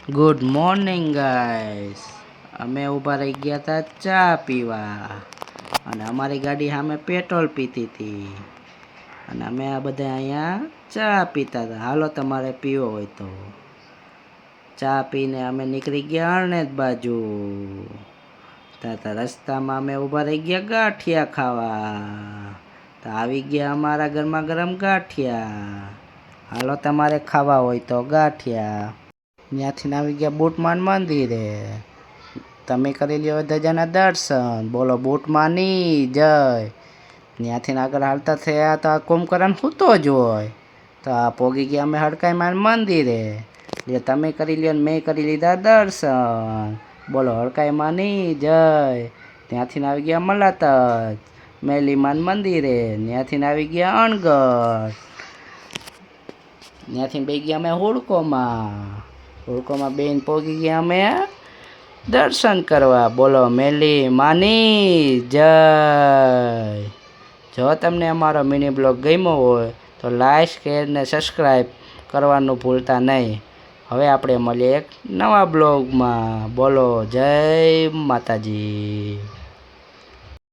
Good morning guys. અમે ઊભા રહી ગયા હતા ચા પીવા અને અમારી ગાડી સામે પેટ્રોલ પીતી હતી અને અમે આ બધા અહીંયા ચા પીતા હતા. હાલો તમારે પીવો હોય તો. ચા પીને અમે નીકળી ગયા અરણેજ બાજુ. રસ્તામાં અમે ઊભા રહી ગયા ગાંઠિયા ખાવા. તો આવી ગયા અમારા ગરમા ગરમ ગાંઠિયા. હાલો તમારે ખાવા હોય તો ગાંઠિયા. ત્યાંથી આવી ગયા બુટમાન મંદિરે. તમે કરી લ્યો ધજાના દર્શન. બોલો બુટમાની જય. ત્યાંથી આગળ હાલતા થયા તો આ કુંભકરણ સૂતો જ હોય. તો આ પોગી ગયા અમે હડકાઈમાન મંદિરે. એટલે તમે કરી લ્યો ને મેં કરી લીધા દર્શન. બોલો હડકાઈમાની જય. ત્યાંથી આવી ગયા મલાતજ મેલીમાન મંદિરે. ત્યાંથી આવી ગયા અણગઢ. ત્યાંથી બે ગયા અમે હુડકોમાં બેન પોગી ગયા અમે દર્શન કરવા. બોલો મેલી માની જય. જો તમને અમારો મિની બ્લોગ ગમ્યો હોય તો લાઈક શેર ને સબસ્ક્રાઈબ કરવાનું ભૂલતા નહીં. હવે આપણે મળીએ એક નવા બ્લોગમાં. બોલો જય માતાજી.